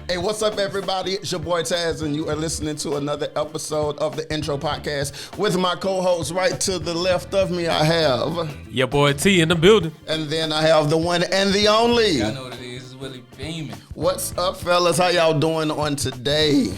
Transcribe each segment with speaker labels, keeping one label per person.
Speaker 1: Hey, what's up, everybody? It's your boy Taz, and you are listening to another episode of the Intro Podcast with my co-host. Right to the left of me, I have
Speaker 2: your boy T in the building,
Speaker 1: and then I have the one and the only.
Speaker 3: Y'all know what it is. It's Willie Beeman.
Speaker 1: What's up, fellas? How y'all doing on today?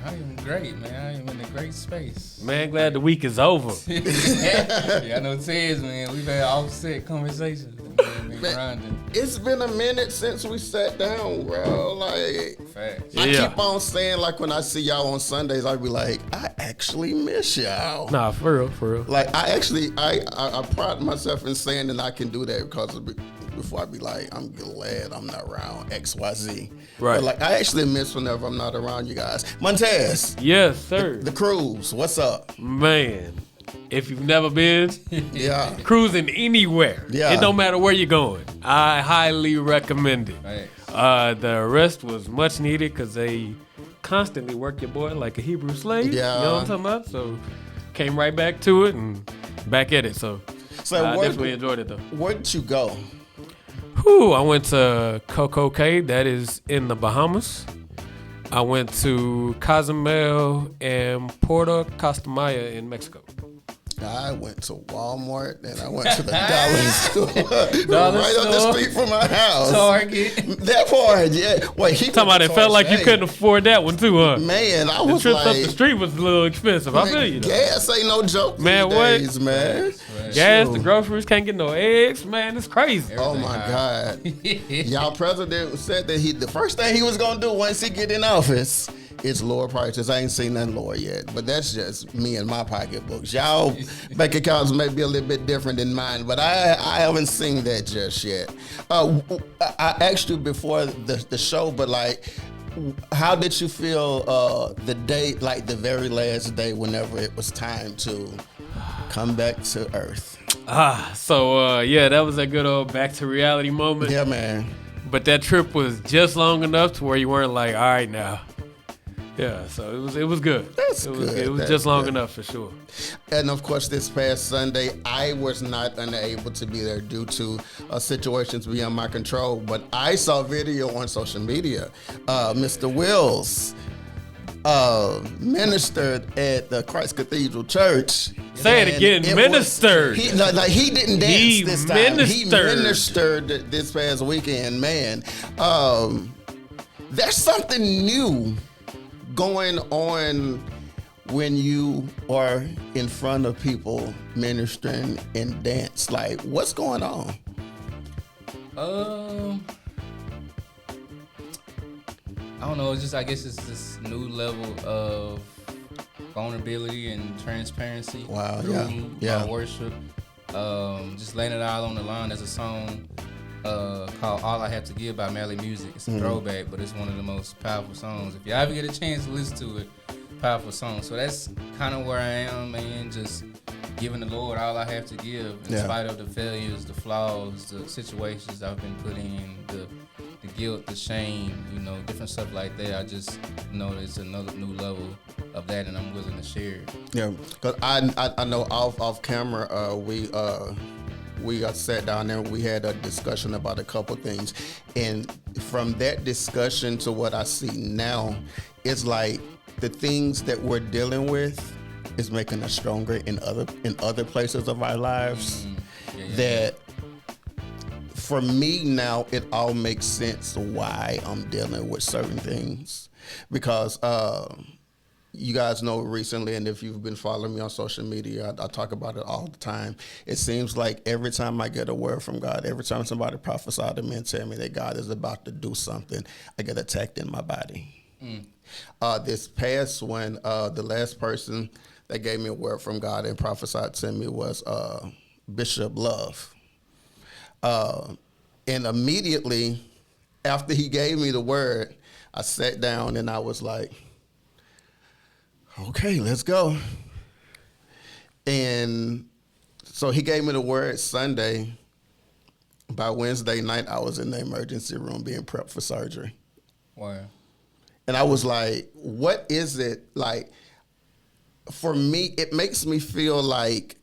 Speaker 3: I am great, man. I am in a great space.
Speaker 2: man. Glad the week is over.
Speaker 3: Yeah, I know Tez, man. We've had offset conversations. Been grinding.
Speaker 1: It's been a minute since we sat down, bro. Like,
Speaker 3: Facts.
Speaker 1: I
Speaker 2: Yeah.
Speaker 1: keep on saying, like, when I see y'all on Sundays, I be like, I actually miss y'all.
Speaker 2: Nah, for real.
Speaker 1: Like, I pride myself in saying that I can do that because before I be like, I'm glad I'm not around XYZ.
Speaker 2: Right.
Speaker 1: But like, I actually miss whenever I'm not around you guys. Montez,
Speaker 2: Yes, sir.
Speaker 1: the cruise, what's up?
Speaker 2: Man, if you've never been
Speaker 1: Yeah.
Speaker 2: cruising anywhere,
Speaker 1: Yeah.
Speaker 2: it don't matter where you're going. I highly recommend it.
Speaker 3: Facts.
Speaker 2: The arrest was much needed because they constantly work your boy like a Hebrew slave.
Speaker 1: Yeah.
Speaker 2: You know what I'm talking about? So came right back to it and back at it. So
Speaker 1: So
Speaker 2: I definitely enjoyed it though.
Speaker 1: where did you go?
Speaker 2: Whew, I went to Coco Cay, that is in the Bahamas. I went to Cozumel and Puerto Costamaya in Mexico.
Speaker 1: I went to Walmart and I went to the dollar store.
Speaker 3: Dollar
Speaker 1: right up the
Speaker 3: store.
Speaker 1: street from my house.
Speaker 3: Target.
Speaker 1: That part, yeah. Wait, he
Speaker 2: Talking about it felt like you couldn't afford that one too, huh?
Speaker 1: Man, I
Speaker 2: The
Speaker 1: was
Speaker 2: trip
Speaker 1: like,
Speaker 2: up the street was a little expensive. I feel you though.
Speaker 1: gas ain't no joke
Speaker 2: Man,
Speaker 1: these
Speaker 2: what?
Speaker 1: days, man.
Speaker 3: Right.
Speaker 2: Gas,
Speaker 1: Shoot.
Speaker 2: the groceries, can't get no eggs. Man, it's crazy.
Speaker 1: Oh my God. Y'all president said that the first thing he was gonna do once he get in office is lower prices. I ain't seen nothing lower yet, but that's just me and my pocketbooks. Y'all bank accounts may be a little bit different than mine, but I haven't seen that just yet. I asked you before the show, but like, how did you feel the day, like the very last day, whenever it was time to come back to Earth?
Speaker 2: Yeah, that was a good old back to reality moment.
Speaker 1: Yeah, man.
Speaker 2: But that trip was just long enough to where you weren't like, all right now. Yeah, so it was good.
Speaker 1: That's
Speaker 2: it was
Speaker 1: good.
Speaker 2: It was
Speaker 1: That's
Speaker 2: just long
Speaker 1: good.
Speaker 2: enough for sure.
Speaker 1: And of course, this past Sunday, I was not unable to be there due to situations beyond my control. But I saw video on social media. Mr. Wills ministered at the Christ Cathedral Church.
Speaker 2: Say it
Speaker 1: And
Speaker 2: again, ministered.
Speaker 1: He didn't dance
Speaker 2: He
Speaker 1: this time. He
Speaker 2: ministered.
Speaker 1: ministered this past weekend, man. There's something new going on when you are in front of people ministering and dance. Like, what's going on?
Speaker 3: I don't know. It's just, I guess it's this new level of vulnerability and transparency.
Speaker 1: Wow,
Speaker 3: through
Speaker 1: yeah.
Speaker 3: my worship. Just laying it all on the line. There's a song called "All I Have to Give" by Mally Music. It's a throwback, but it's one of the most powerful songs. If you ever get a chance to listen to it, powerful song. So that's kind of where I am, man. Just giving the Lord all I have to give, in spite of the failures, the flaws, the situations I've been put in, the guilt, the shame, different stuff like that. I just know there's another new level of that, and I'm willing to share it.
Speaker 1: Yeah, because I know off camera we got sat down there. We had a discussion about a couple things, and from that discussion to what I see now, it's like the things that we're dealing with is making us stronger in other places of our lives. That for me now, it all makes sense why I'm dealing with certain things, because you guys know recently, and if you've been following me on social media, I talk about it all the time. It seems like every time I get a word from God, every time somebody prophesies to me and tell me that God is about to do something, I get attacked in my body. This past one, the last person that gave me a word from God and prophesied to me was Bishop Love. And immediately after he gave me the word, I sat down and I was like, okay, let's go. And so he gave me the word Sunday. By Wednesday night, I was in the emergency room being prepped for surgery.
Speaker 3: Wow.
Speaker 1: And I was like, what is it? Like, for me, it makes me feel like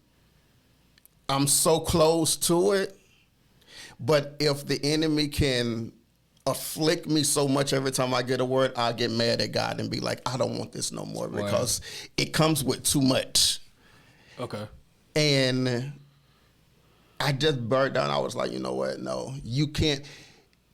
Speaker 1: I'm so close to it. But if the enemy can afflict me so much every time I get a word, I get mad at God and be like, I don't want this no more because it comes with too much.
Speaker 2: Okay.
Speaker 1: And I just burned down. I was like, you know what? No, you can't.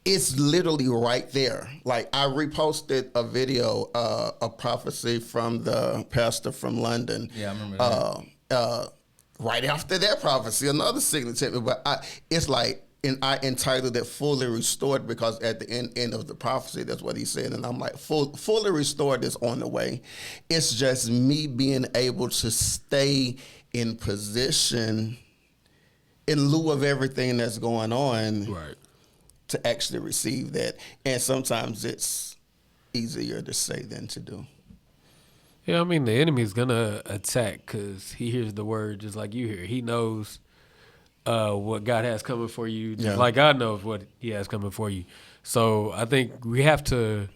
Speaker 1: It's literally right there. Like I reposted a video, a prophecy from the pastor from London.
Speaker 3: Yeah, I remember that.
Speaker 1: Right after that prophecy, another signal to me. But it's like, and I entitled it "Fully Restored" because at the end of the prophecy, that's what he said. And I'm like, fully restored is on the way. It's just me being able to stay in position in lieu of everything that's going on,
Speaker 2: Right.
Speaker 1: to actually receive that. And sometimes it's easier to say than to do.
Speaker 2: Yeah, I mean, the enemy's going to attack because he hears the word just like you hear. He knows what God has coming for you, just like God knows what he has coming for you. So I think we have to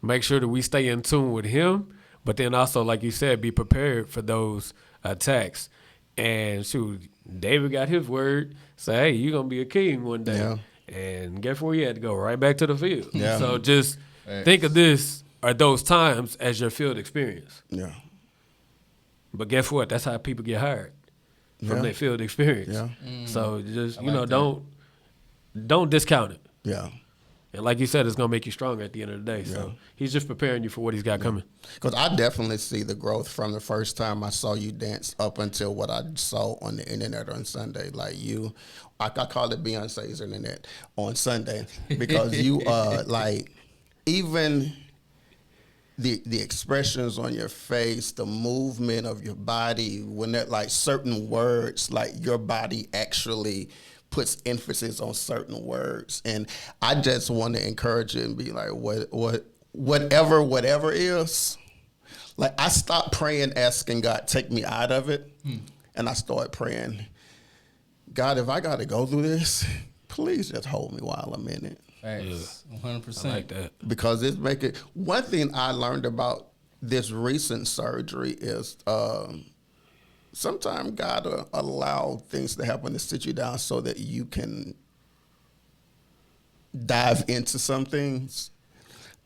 Speaker 2: make sure that we stay in tune with him, but then also, like you said, be prepared for those attacks. And shoot, David got his word, say, hey, you're going to be a king one day.
Speaker 1: Yeah.
Speaker 2: And guess where he had to go? Right back to the field.
Speaker 1: Yeah.
Speaker 2: So just think of this or those times as your field experience.
Speaker 1: Yeah.
Speaker 2: But guess what? That's how people get hired, from their field experience.
Speaker 1: Yeah.
Speaker 2: So just,
Speaker 3: that.
Speaker 2: don't discount it.
Speaker 1: Yeah.
Speaker 2: And like you said, it's going to make you stronger at the end of the day. So he's just preparing you for what he's got coming.
Speaker 1: Because I definitely see the growth from the first time I saw you dance up until what I saw on the internet on Sunday. Like you, I call it Beyonce's internet on Sunday because you like even the expressions on your face, the movement of your body, when that like certain words, like your body actually puts emphasis on certain words. And I just want to encourage you and be like, whatever is, like I stopped praying, asking God, take me out of it. And I started praying, God, if I got to go through this, please just hold me while I'm in it.
Speaker 3: Thanks. 100%.
Speaker 2: I like that.
Speaker 1: Because it's making, one thing I learned about this recent surgery is, sometimes God will allow things to happen to sit you down so that you can dive into some things.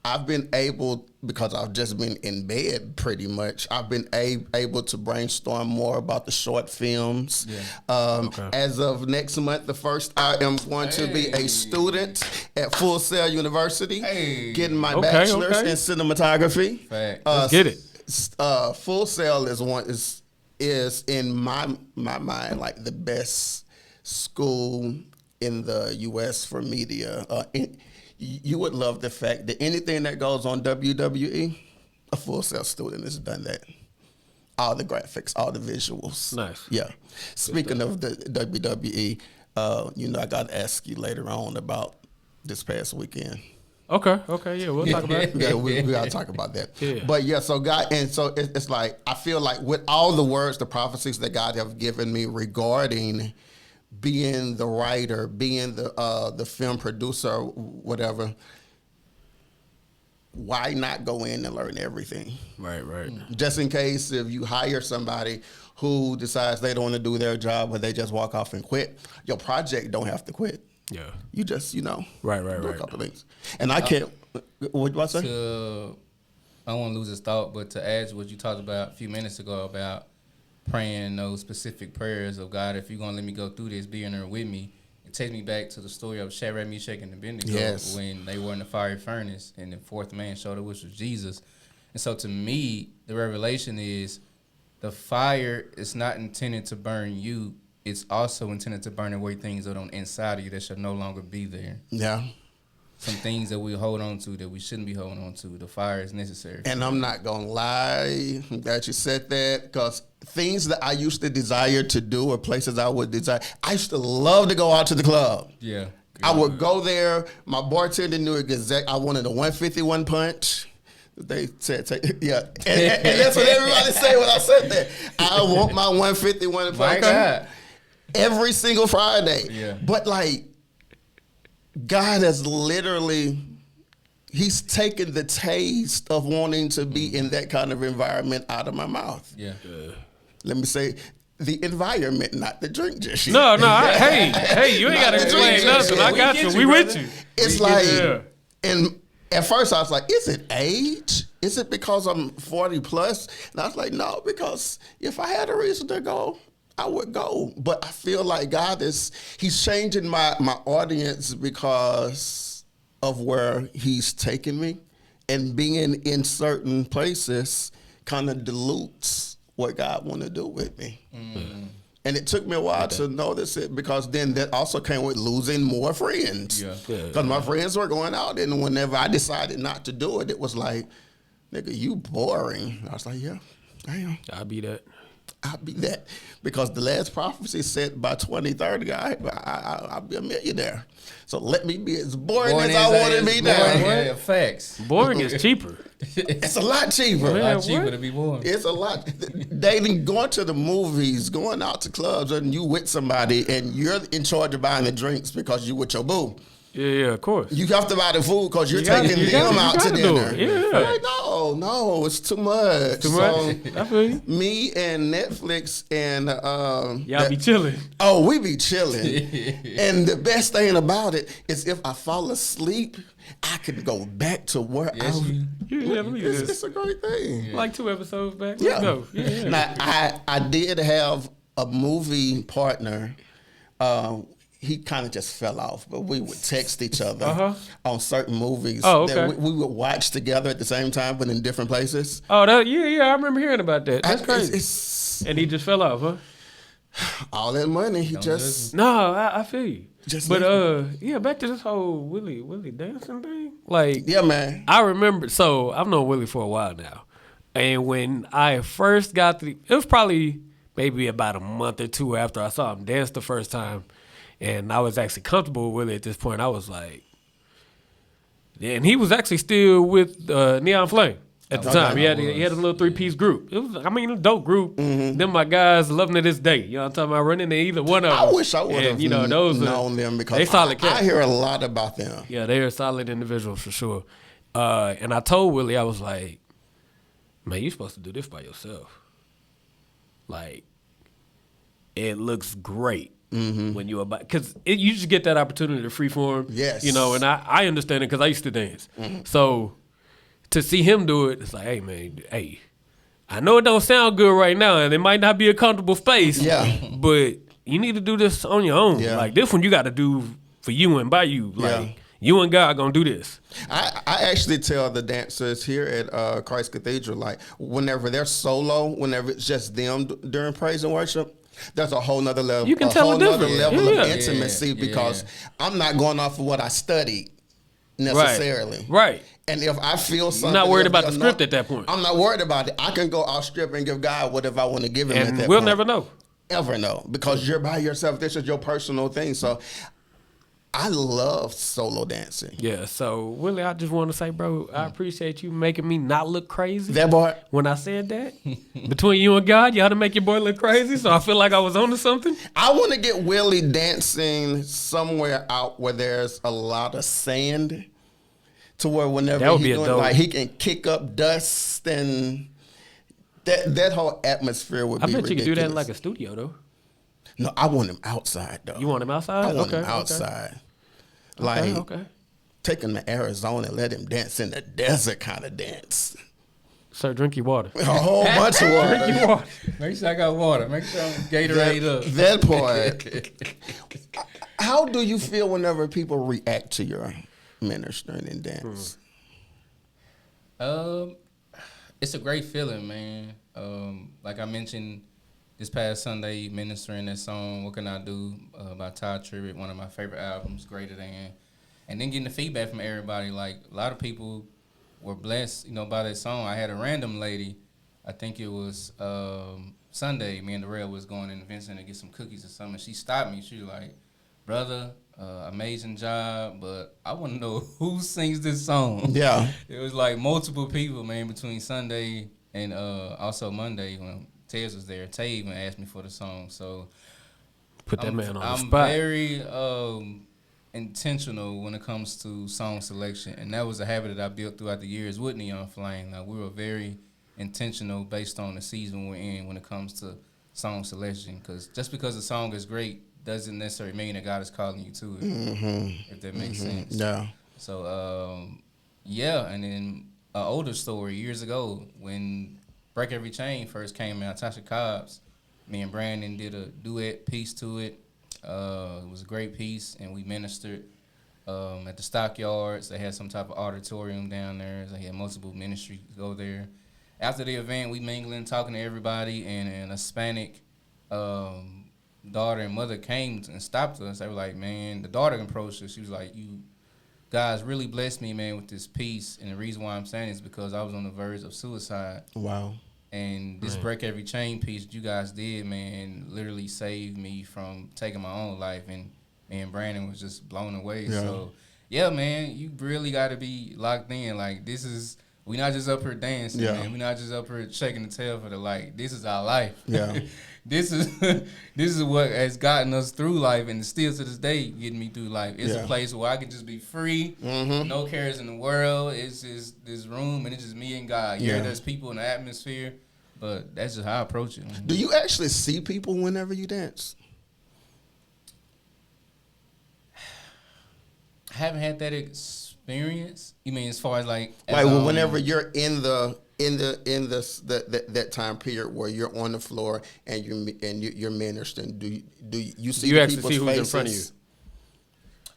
Speaker 1: I've been able, because I've just been in bed pretty much, I've been able to brainstorm more about the short films.
Speaker 2: Okay.
Speaker 1: As of next month, the 1st, I am going to be a student at Full Sail University, getting my bachelor's in cinematography.
Speaker 3: Let's
Speaker 2: get it.
Speaker 1: Full Sail is in my mind like the best school in the U.S. for media. You would love the fact that anything that goes on WWE, a Full Sail student has done that. All the graphics, all the visuals.
Speaker 2: Nice.
Speaker 1: Yeah. Speaking of the WWE, I got to ask you later on about this past weekend.
Speaker 2: Okay, yeah, we'll talk about it.
Speaker 1: Yeah, we got to talk about that.
Speaker 2: Yeah.
Speaker 1: But yeah, so God, and so it's like, I feel like with all the words, the prophecies that God have given me regarding being the writer, being the film producer, whatever, why not go in and learn everything?
Speaker 2: Right.
Speaker 1: Just in case if you hire somebody who decides they don't want to do their job or they just walk off and quit, your project don't have to quit.
Speaker 2: Yeah.
Speaker 1: You just,
Speaker 2: Right.
Speaker 1: do a couple things. And I can't, what do I say?
Speaker 3: I don't want to lose this thought, but to add to what you talked about a few minutes ago about praying those specific prayers of God, if you're going to let me go through this, be in there with me. It takes me back to the story of Shadrach, Meshach, and Abednego when they were in the fiery furnace and the fourth man showed up, which was Jesus. And so to me, the revelation is the fire is not intended to burn you. It's also intended to burn away things that are on the inside of you that should no longer be there.
Speaker 1: Yeah.
Speaker 3: Some things that we hold on to that we shouldn't be holding on to. The fire is necessary.
Speaker 1: And I'm not going to lie, I'm glad you said that, because things that I used to desire to do or places I would desire, I used to love to go out to the club.
Speaker 3: Yeah.
Speaker 1: I would go there. My bartender knew exactly. I wanted a 151 punch. They said, yeah. And that's what everybody say when I said that. I want my 151 punch.
Speaker 3: My God.
Speaker 1: Every single Friday.
Speaker 3: Yeah.
Speaker 1: But like, God has literally, he's taken the taste of wanting to be in that kind of environment out of my mouth.
Speaker 3: Yeah.
Speaker 1: Let me say, the environment, not the drink just yet.
Speaker 2: No, hey, you ain't got to explain nothing. I got you. We with you.
Speaker 1: It's like, And at first I was like, is it age? Is it because I'm 40 plus? And I was like, no, because if I had a reason to go, I would go. But I feel like he's changing my audience because of where he's taking me. And being in certain places kind of dilutes what God want to do with me. Mm. And it took me a while to notice it, because then that also came with losing more friends. Because my friends were going out, and whenever I decided not to do it, it was like, nigga, you boring. I was like, yeah, I am.
Speaker 2: I'll be that. Because the last prophecy said by 2030, I'll be a millionaire. So let me be as boring as I want to be now.
Speaker 3: Yeah, facts.
Speaker 2: Boring is cheaper.
Speaker 1: It's a lot cheaper.
Speaker 3: A lot cheaper to be boring.
Speaker 1: It's a lot. Dating, going to the movies, going out to clubs, and you with somebody, and you're in charge of buying the drinks because you with your boo.
Speaker 2: Yeah, of course.
Speaker 1: You have to buy the food because you're taking them out to dinner.
Speaker 2: Yeah.
Speaker 1: Like, no, it's too much.
Speaker 2: I feel you.
Speaker 1: Me and Netflix and
Speaker 2: y'all be chilling.
Speaker 1: Oh, we be chilling. And the best thing about it is if I fall asleep, I can go back to where I was. It's a great thing.
Speaker 2: Yeah. Like 2 episodes back.
Speaker 1: Yeah.
Speaker 2: Let's go. Yeah.
Speaker 1: Now I did have a movie partner. He kind of just fell off, but we would text each other on certain movies that we would watch together at the same time, but in different places.
Speaker 2: Oh, I remember hearing about that. That's crazy. And he just fell off, huh?
Speaker 1: All that money, he just...
Speaker 2: No, I feel you. Back to this whole Willie dancing thing. Like,
Speaker 1: yeah, man.
Speaker 2: I remember, so I've known Willie for a while now. And when I first got it was probably maybe about a month or 2 after I saw him dance the first time. And I was actually comfortable with Willie at this point. I was like, yeah, and he was actually still with Neon Flame at the time. He had a little 3-piece group. It was, a dope group. Mm-hmm. Them my guys love them to this day. You know what I'm talking about? Running to either one of them.
Speaker 1: I wish I would have known them, because
Speaker 2: they solid
Speaker 1: I hear a lot about them.
Speaker 2: Yeah, they're solid individuals for sure. And I told Willie, I was like, man, you're supposed to do this by yourself. Like, it looks great. Mm-hmm. When you're about, because you just get that opportunity to freeform.
Speaker 1: Yes.
Speaker 2: And I understand it because I used to dance. Mm-hmm. So to see him do it, it's like, hey, man, I know it don't sound good right now, and it might not be a comfortable space.
Speaker 1: Yeah.
Speaker 2: But you need to do this on your own. Yeah. Like, this one you got to do for you and by you. Like, you and God gonna do this.
Speaker 1: I actually tell the dancers here at Christ Cathedral, like, whenever they're solo, whenever it's just them during praise and worship, there's a whole nother level.
Speaker 2: You can tell a
Speaker 1: nother level of intimacy because I'm not going off of what I studied necessarily.
Speaker 2: Right.
Speaker 1: And if I feel something,
Speaker 2: you're not worried about the script at that point.
Speaker 1: I'm not worried about it. I can go off script and give God whatever I want to give him at that point.
Speaker 2: We'll never know.
Speaker 1: Ever know, because you're by yourself. This is your personal thing. So I love solo dancing.
Speaker 2: Yeah, so Willie, I just want to say, bro, I appreciate you making me not look crazy.
Speaker 1: That boy.
Speaker 2: When I said that, between you and God, you had to make your boy look crazy, so I feel like I was onto something.
Speaker 1: I want to get Willie dancing somewhere out where there's a lot of sand, to where whenever he's doing, like, he can kick up dust, and that whole atmosphere would be ridiculous.
Speaker 2: I bet you could do that in like a studio, though.
Speaker 1: No, I want him outside, though.
Speaker 2: You want him outside?
Speaker 1: I want him outside.
Speaker 2: Okay.
Speaker 1: Like, take him to Arizona and let him dance in the desert kind of dance.
Speaker 2: Sir, drink your water.
Speaker 1: A whole bunch of water.
Speaker 2: Drink your water.
Speaker 3: Make sure I got water. Make sure I'm Gatorade up.
Speaker 1: That part. How do you feel whenever people react to your ministering and dance?
Speaker 3: It's a great feeling, man. Like I mentioned, this past Sunday, ministering that song, What Can I Do, by Todd Tribbett, one of my favorite albums, Greater Than. And then getting the feedback from everybody. Like, a lot of people were blessed, by that song. I had a random lady, I think it was Sunday, me and Darrell was going in Vincent to get some cookies or something. She stopped me. She was like, brother, amazing job, but I want to know who sings this song.
Speaker 1: Yeah.
Speaker 3: It was like multiple people, man, between Sunday and also Monday when Tez was there. Tay even asked me for the song, so
Speaker 2: put that man on the spot.
Speaker 3: I'm very intentional when it comes to song selection, and that was a habit that I built throughout the years with Neon Flame. Like, we were very intentional based on the season we're in when it comes to song selection, because just because the song is great doesn't necessarily mean that God is calling you to it. Mm-hmm. If that makes sense.
Speaker 1: Yeah.
Speaker 3: So yeah, and then an older story years ago when Break Every Chain first came out, Tasha Cobbs, me and Brandon did a duet piece to it. It was a great piece, and we ministered at the Stockyards. They had some type of auditorium down there. They had multiple ministries go there. After the event, we mingling, talking to everybody, and a Hispanic daughter and mother came and stopped us. They were like, man, the daughter approached us. She was like, you guys really blessed me, man, with this piece. And the reason why I'm saying is because I was on the verge of suicide.
Speaker 1: Wow.
Speaker 3: And this Break Every Chain piece that you guys did, man, literally saved me from taking my own life. And me and Brandon was just blown away.
Speaker 1: Yeah.
Speaker 3: So, yeah, man, you really got to be locked in. Like, this is, we not just up here dancing, man. We not just up here shaking the tail for the light. This is our life.
Speaker 1: Yeah.
Speaker 3: This is what has gotten us through life, and still to this day getting me through life. It's a place where I can just be free, no cares in the world. It's just this room, and it's just me and God. Yeah, there's people in the atmosphere, but that's just how I approach it, man.
Speaker 1: Do you actually see people whenever you dance?
Speaker 3: I haven't had that experience. You mean as far as like
Speaker 1: whenever you're in that time period where you're on the floor and you're ministering, do you see
Speaker 2: you
Speaker 1: the
Speaker 2: actually
Speaker 1: people's
Speaker 2: see who's
Speaker 1: faces?
Speaker 2: in front of you?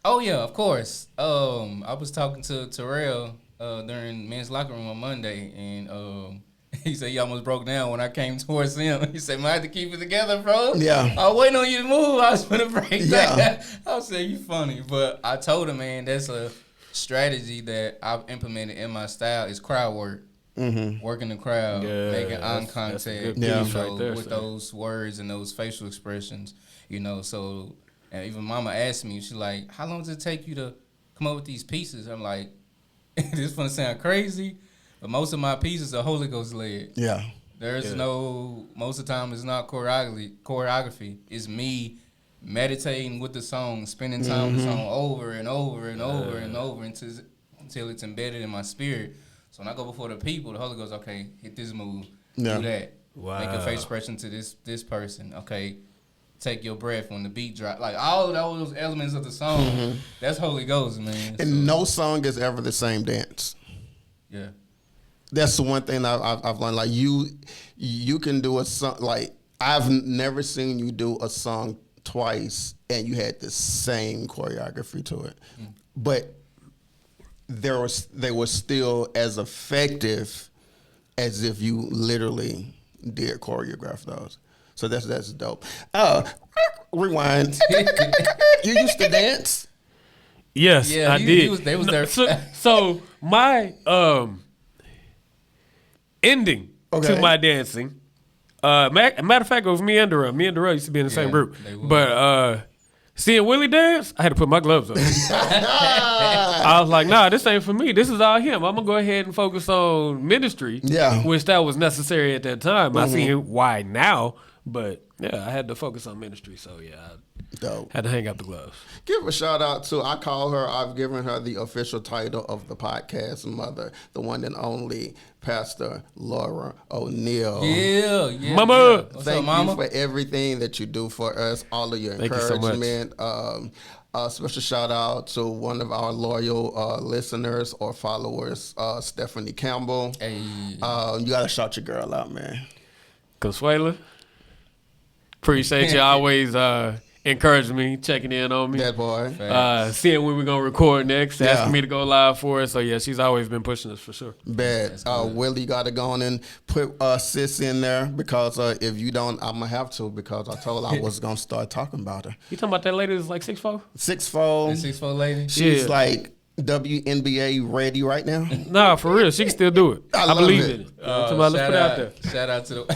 Speaker 3: Oh yeah, of course. I was talking to Terrell during men's locker room on Monday, and he said he almost broke down when I came towards him. He said, "Man, I had to keep it together, bro.
Speaker 1: Yeah,
Speaker 3: I was waiting on you to move. I was gonna break down."
Speaker 1: Yeah.
Speaker 3: I was saying, "You funny," but I told him, man, that's a strategy that I've implemented in my style is crowd work. Working the crowd, making eye contact, with those words and those facial expressions, So, and even Mama asked me, she's like, "How long does it take you to come up with these pieces?" I'm like, "This is gonna sound crazy, but most of my pieces are Holy Ghost led.
Speaker 1: Yeah,
Speaker 3: there's most of the time it's not choreography. It's me meditating with the song, spending time with the song over and over and over and over until it's embedded in my spirit." So when I go before the people, the Holy Ghost, okay, hit this move, do that.
Speaker 2: Wow.
Speaker 3: Make a face expression to this person. Okay, take your breath when the beat drop. Like all those elements of the song, that's Holy Ghost, man.
Speaker 1: And no song is ever the same dance.
Speaker 3: Yeah.
Speaker 1: That's the one thing I've learned. Like you can do a song. Like I've never seen you do a song twice and you had the same choreography to it, but they were still as effective as if you literally did choreograph those. So that's dope. Rewind. You used to dance?
Speaker 2: Yes, I did.
Speaker 3: They was there.
Speaker 2: So my ending to my dancing. Matter of fact, it was me and Darrell. Me and Darrell used to be in the same group. But seeing Willie dance, I had to put my gloves on. I was like, nah, this ain't for me. This is all him. I'm going to go ahead and focus on ministry, which that was necessary at that time. I see why now, but I had to focus on ministry. So, I had to hang up the gloves.
Speaker 1: Give a shout out to, I've given her the official title of the podcast mother, the one and only Pastor Laura O'Neal.
Speaker 3: Yeah.
Speaker 2: Mama.
Speaker 1: Thank you for everything that you do for us, all of your encouragement. Special shout out to one of our loyal listeners or followers, Stephanie Campbell.
Speaker 3: Hey.
Speaker 1: You got to shout your girl out, man.
Speaker 2: Consuela. Appreciate you always encouraging me, checking in on me.
Speaker 1: That boy.
Speaker 2: Seeing when we're going to record next, asking me to go live for it. So, she's always been pushing us for sure.
Speaker 1: Bad. Willie got to go on and put sis in there because if you don't, I'm going to have to because I told her I was going to start talking about her.
Speaker 2: You talking about that lady that's like 6'4"?
Speaker 1: 6'4".
Speaker 3: The 6'4" lady?
Speaker 1: She's like WNBA ready right now.
Speaker 2: Nah, for real. She can still do it. I believe
Speaker 1: it.
Speaker 2: in it. Let's put it out there.
Speaker 3: Shout out to the...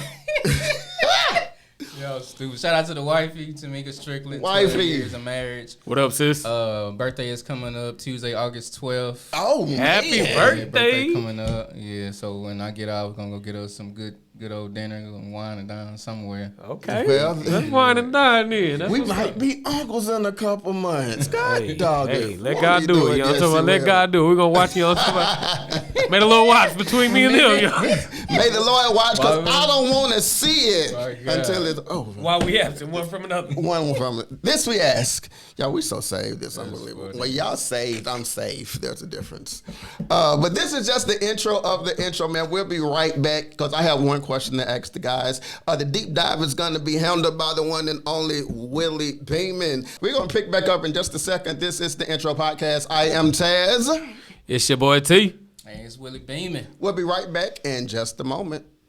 Speaker 3: Yo, stupid. Shout out to the wifey, Tamika Strickland. 12 years of marriage.
Speaker 2: What up, sis?
Speaker 3: Birthday is coming up Tuesday, August 12th.
Speaker 1: Oh,
Speaker 2: happy
Speaker 1: man.
Speaker 2: birthday.
Speaker 3: Coming up. Yeah, so when I get out, we're going to go get us some good good old dinner, going wine and dine somewhere.
Speaker 2: Okay.
Speaker 1: Well,
Speaker 2: let's wine and dine then. That's
Speaker 1: we
Speaker 2: what's
Speaker 1: might
Speaker 2: up.
Speaker 1: be uncles in a couple months. God dog
Speaker 2: Hey,
Speaker 1: it.
Speaker 2: let
Speaker 1: What
Speaker 2: God
Speaker 1: we
Speaker 2: do
Speaker 1: doing
Speaker 2: it. You know what I'm
Speaker 1: this?
Speaker 2: talking about? Let God do it. We're going to watch you on Made a little watch between me and them. Y'all.
Speaker 1: May the Lord watch, because I don't want to see it until it's over.
Speaker 2: While we absent one from another.
Speaker 1: One from it. This we ask. Y'all, we so saved. It's unbelievable. Well, y'all saved. I'm safe. There's a difference. But this is just the intro of the intro, man. We'll be right back because I have one question to ask the guys. The deep dive is going to be handled by the one and only Willie Beeman. We're going to pick back up in just a second. This is the intro podcast. I am Taz.
Speaker 2: It's your boy T.
Speaker 3: Hey, it's Willie Beeman.
Speaker 1: We'll be right back in just a moment.